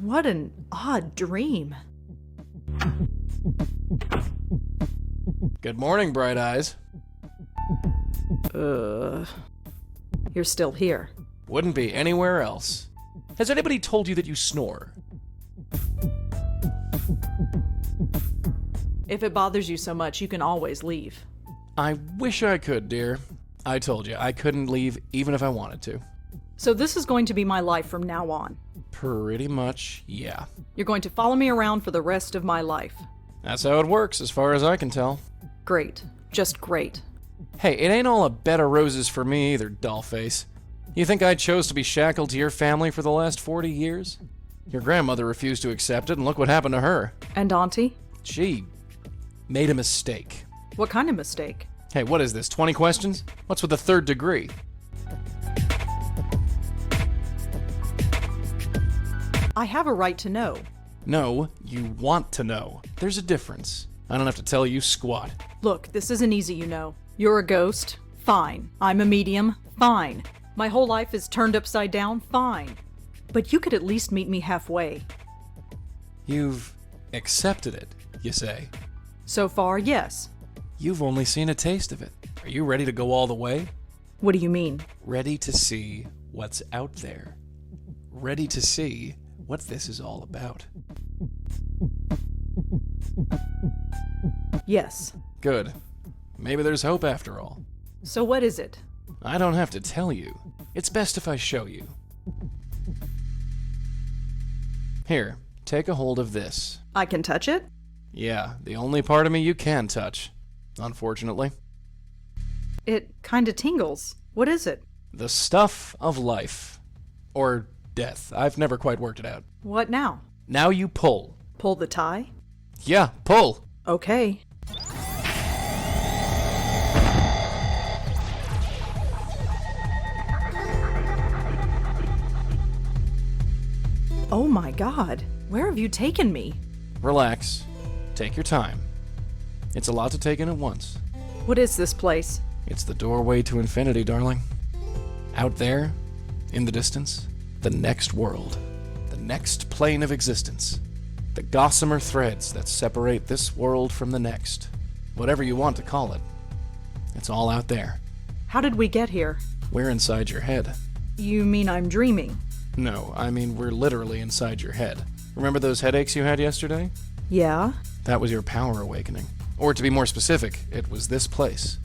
What an odd dream. Good morning, Bright Eyes. You're still here. Wouldn't be anywhere else. Has anybody told you that you snore? If it bothers you so much, you can always leave. I wish I could, dear. I told you, I couldn't leave even if I wanted to. So this is going to be my life from now on. Pretty much, yeah. You're going to follow me around for the rest of my life. That's how it works, as far as I can tell. Great. Just great. Hey, it ain't all a bed of roses for me either, dollface. You think I chose to be shackled to your family for the last 40 years? Your grandmother refused to accept it, and look what happened to her. And Auntie? She made a mistake. What kind of mistake? Hey, what is this, 20 questions? What's with the third degree? I have a right to know. No, you want to know. There's a difference. I don't have to tell you squat. Look, this isn't easy, you know. You're a ghost? Fine. I'm a medium? Fine. My whole life is turned upside down? Fine. But you could at least meet me halfway. You've accepted it, you say? So far, yes. You've only seen a taste of it. Are you ready to go all the way? What do you mean? Ready to see what's out there. Ready to see what this is all about. Yes. Good. Maybe there's hope after all. So what is it? I don't have to tell you. It's best if I show you. Here, take a hold of this. I can touch it? Yeah, the only part of me you can touch, unfortunately. It kinda tingles. What is it? The stuff of life. Or death. I've never quite worked it out. What now? Now you pull. Pull the tie? Yeah, pull. Okay. Oh my God, where have you taken me? Relax. Take your time. It's a lot to take in at once. What is this place? It's the doorway to infinity, darling. Out there, in the distance, the next world, the next plane of existence, the gossamer threads that separate this world from the next, whatever you want to call it. It's all out there. How did we get here? We're inside your head. You mean I'm dreaming? No, I mean we're literally inside your head. Remember those headaches you had yesterday? Yeah? That was your power awakening. Or to be more specific, it was this place,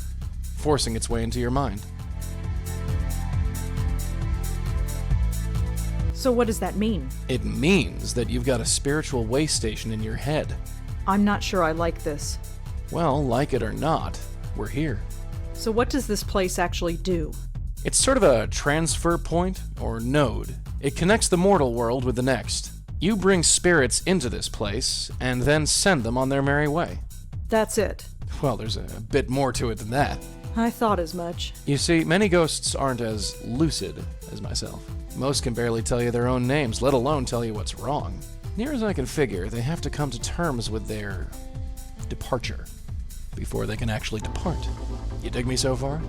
forcing its way into your mind. So what does that mean? It means that you've got a spiritual way station in your head. I'm not sure I like this. Well, like it or not, we're here. So what does this place actually do? It's sort of a transfer point, or node. It connects the mortal world with the next. You bring spirits into this place, and then send them on their merry way. That's it. Well, there's a bit more to it than that. I thought as much. You see, many ghosts aren't as lucid as myself. Most can barely tell you their own names, let alone tell you what's wrong. Near as I can figure, they have to come to terms with their departure before they can actually depart. You dig me so far?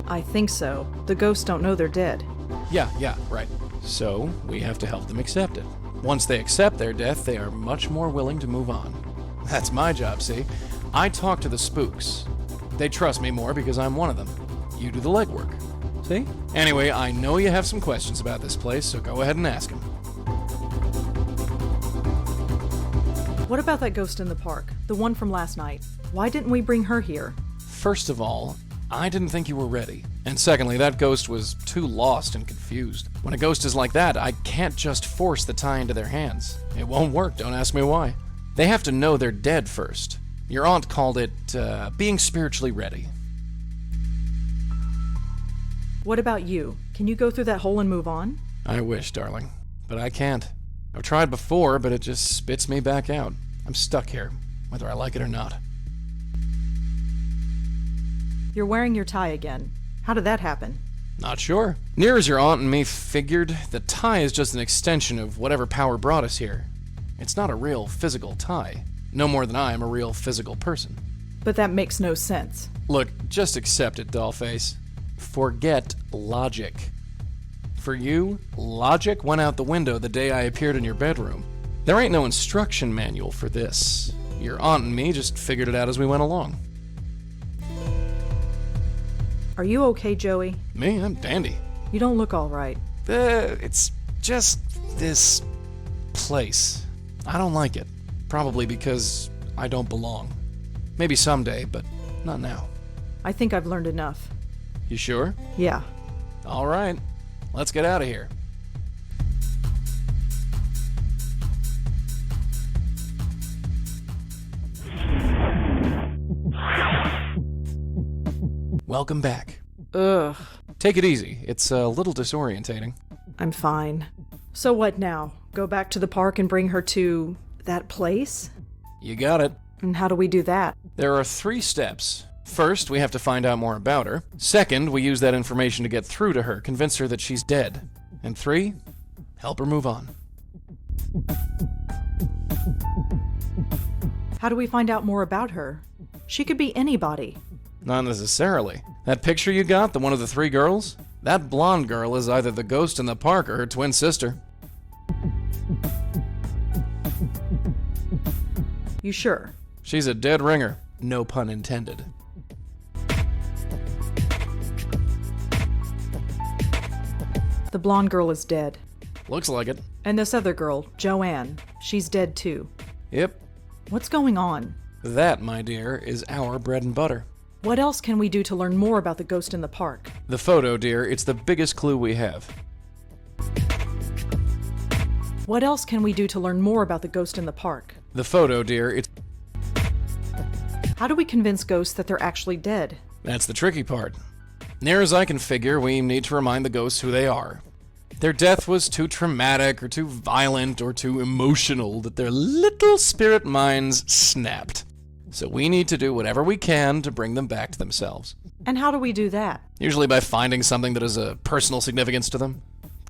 I think so. The ghosts don't know they're dead. Yeah, right. So, we have to help them accept it. Once they accept their death, they are much more willing to move on. That's my job, see? I talk to the spooks. They trust me more because I'm one of them. You do the legwork. See? Anyway, I know you have some questions about this place, so go ahead and ask them. What about that ghost in the park? The one from last night? Why didn't we bring her here? First of all, I didn't think you were ready. And secondly, that ghost was too lost and confused. When a ghost is like that, I can't just force the tie into their hands. It won't work, don't ask me why. They have to know they're dead first. Your aunt called it, being spiritually ready. What about you? Can you go through that hole and move on? I wish, darling. But I can't. I've tried before, but it just spits me back out. I'm stuck here, whether I like it or not. You're wearing your tie again. How did that happen? Not sure. Near as your aunt and me figured, the tie is just an extension of whatever power brought us here. It's not a real physical tie. No more than I am a real physical person. But that makes no sense. Look, just accept it, dollface. Forget logic. For you, logic went out the window the day I appeared in your bedroom. There ain't no instruction manual for this. Your aunt and me just figured it out as we went along. Are you okay, Joey? Me? I'm dandy. You don't look all right. It's just this place. I don't like it. Probably because I don't belong. Maybe someday, but not now. I think I've learned enough. You sure? Yeah. All right. Let's get out of here. Welcome back. Ugh. Take it easy. It's a little disorientating. I'm fine. So what now? Go back to the park and bring her to that place? You got it. And how do we do that? There are 3 steps. First, we have to find out more about her. Second, we use that information to get through to her, convince her that she's dead. And 3, help her move on. How do we find out more about her? She could be anybody. Not necessarily. That picture you got, the one of the 3 girls? That blonde girl is either the ghost in the park or her twin sister. You sure? She's a dead ringer. No pun intended. The blonde girl is dead. Looks like it. And this other girl, Joanne, she's dead too. Yep. What's going on? That, my dear, is our bread and butter. What else can we do to learn more about the ghost in the park? The photo, dear, it's the biggest clue we have. What else can we do to learn more about the ghost in the park? The photo, dear, it's... How do we convince ghosts that they're actually dead? That's the tricky part. Near as I can figure, we need to remind the ghosts who they are. Their death was too traumatic, or too violent, or too emotional that their little spirit minds snapped. So we need to do whatever we can to bring them back to themselves. And how do we do that? Usually by finding something that has a personal significance to them.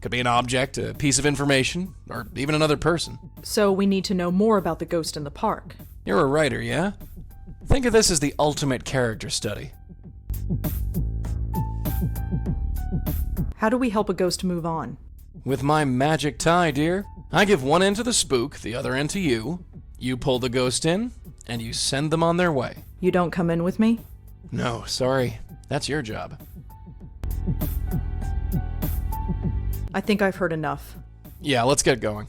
Could be an object, a piece of information, or even another person. So we need to know more about the ghost in the park. You're a writer, yeah? Think of this as the ultimate character study. How do we help a ghost move on? With my magic tie, dear. I give one end to the spook, the other end to you. You pull the ghost in, and you send them on their way. You don't come in with me? No, sorry. That's your job. I think I've heard enough. Yeah, let's get going.